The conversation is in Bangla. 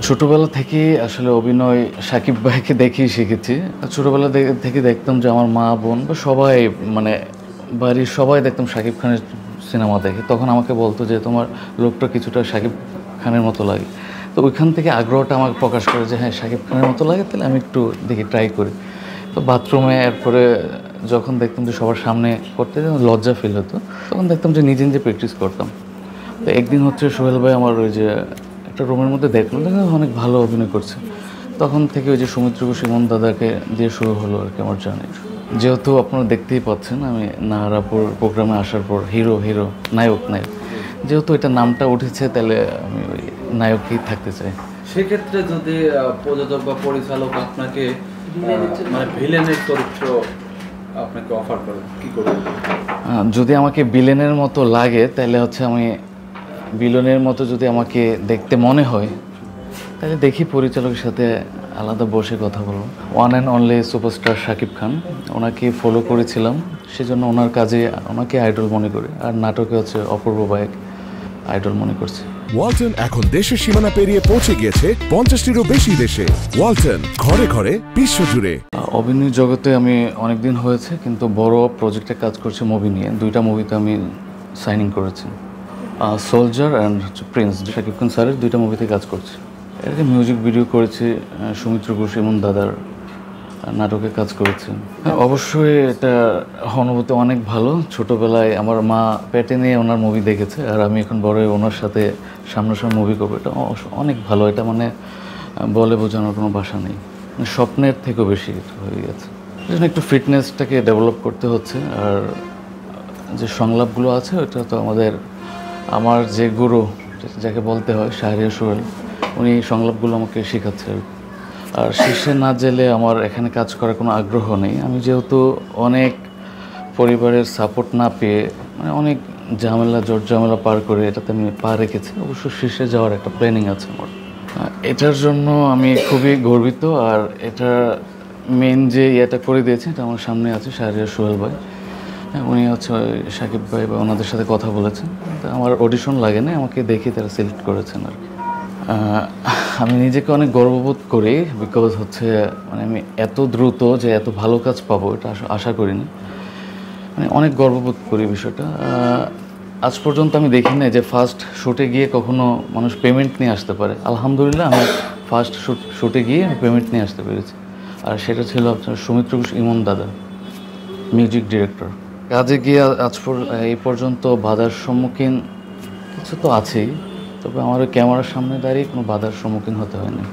ছোটবেলা থেকে আসলে অভিনয় সাকিব ভাইকে দেখেই শিখেছি। ছোটবেলা থেকে দেখতাম যে আমার মা, বোন বা সবাই মানে বাড়ির সবাই দেখতাম সাকিব খানের সিনেমা দেখে। তখন আমাকে বলতো যে, "তোমার লোকটা কিছুটা সাকিব খানের মতো লাগে।" তো ওইখান থেকে আগ্রহটা আমাকে প্রকাশ করে যে, হ্যাঁ, সাকিব খানের মতো লাগে, তাহলে আমি একটু দেখি, ট্রাই করি। তো বাথরুমে এরপরে যখন দেখতাম যে সবার সামনে করতে লজ্জা ফিল হতো, তখন দেখতাম যে নিজে নিজে প্র্যাকটিস করতাম। তো একদিন হচ্ছে সোহেল ভাই আমার ওই যে একটা রুমের মধ্যে দেখলো, অনেক ভালো অভিনয় করছে। তখন থেকে ওই যে সৌমিত্র ঘোষ, ইমন দাদাকে দিয়ে শুরু হলো আর কি আমার জার্নি। যেহেতু আপনারা দেখতেই পাচ্ছেন আমি নাহারাপুর প্রোগ্রামে আসার পর হিরো নায়ক, যেহেতু এটা নামটা উঠেছে, তাহলে আমি ওই নায়কই থাকতে চাই। সেক্ষেত্রে যদি প্রযোজক বা পরিচালক আপনাকে মানে ভিলেনের চরিত্র আপনাকে অফার করে, কি করবেন? যদি আমাকে ভিলেনের মতো লাগে, তাহলে হচ্ছে আমি ভিলেনের মতো যদি আমাকে দেখতে মনে হয়, তাহলে দেখি পরিচালকের সাথে আলাদা বসে কথা বলবো। One and only superstar Shakib Khan, ওনাকে ফলো করেছিলাম, সেজন্য ওনার কাজে ওনাকে আইডল মনে করি। আর নাটকে হচ্ছে অপূর্ব ভাইকে আইডল মনে করছি। ওয়ালটন এখন দেশের সীমানা পেরিয়ে পৌঁছে গিয়েছে 50টিরও বেশি দেশে। ওয়ালটন, ঘরে ঘরে বিশ্বজুড়ে। অভিনয় জগতে আমি অনেকদিন হয়েছে, কিন্তু বড় প্রজেক্টে কাজ করছি মুভি নিয়ে। 2টা মুভিতে আমি সাইনিং করেছি, soldier and Prince. Shakib Khan স্যারের 2টা মুভিতে কাজ করছি। এর আগে মিউজিক ভিডিও করেছি, সৌমিত্র ঘোষ, ইমন দাদার নাটকে কাজ করেছি। অবশ্যই এটা অনুভূতি অনেক ভালো। ছোটোবেলায় আমার মা পেটে নিয়ে ওনার মুভি দেখেছে, আর আমি এখন বড় হয়ে ওনার সাথে সামনাসামনি মুভি করবো, এটা অনেক ভালো। এটা মানে বলে বোঝানোর কোনো ভাষা নেই, স্বপ্নের থেকেও বেশি হয়ে গেছে। এই জন্য একটু ফিটনেসটাকে ডেভেলপ করতে হচ্ছে। আর যে সংলাপগুলো আছে, ওটা তো আমার যে গুরু, যাকে বলতে হয় শাহরিয়ার সোহেল, উনি সংলাপগুলো আমাকে শেখাচ্ছে। আর শীর্ষে না জেলে আমার এখানে কাজ করার কোনো আগ্রহ নেই। আমি যেহেতু অনেক পরিবারের সাপোর্ট না পেয়ে, মানে অনেক জট ঝামেলা পার করে এটাতে আমি পা রেখেছি। অবশ্য শীর্ষে যাওয়ার একটা প্ল্যানিং আছে আমার। এটার জন্য আমি খুবই গর্বিত। আর এটা মেন যে ইয়েটা করে দিয়েছে, এটা আমার সামনে আছে শাহরিয়ার সোহেল ভাই। উনি হচ্ছে সাকিব ভাই বা ওনাদের সাথে কথা বলেছেন। আমার অডিশন লাগে না, আমাকে দেখে তারা সিলেক্ট করেছেন আর কি। আমি নিজেকে অনেক গর্ববোধ করি, বিকজ হচ্ছে মানে আমি এত দ্রুত যে এত ভালো কাজ পাবো এটা আশা করিনি। মানে অনেক গর্ববোধ করি বিষয়টা। আজ পর্যন্ত আমি দেখি না যে ফার্স্ট শুটে গিয়ে কখনো মানুষ পেমেন্ট নিয়ে আসতে পারে। আলহামদুলিল্লাহ, আমি ফার্স্ট শুটে গিয়ে পেমেন্ট নিয়ে আসতে পেরেছি। আর সেটা ছিল আপনার সৌমিত্র ঘোষ, ইমন দাদা, মিউজিক ডিরেক্টর। কাজে গিয়ে এই পর্যন্ত বাধার সম্মুখীন কিছু তো আছেই, তবে আমার ক্যামেরার সামনে দাঁড়িয়ে কোনো বাধার সম্মুখীন হতে হয়নি।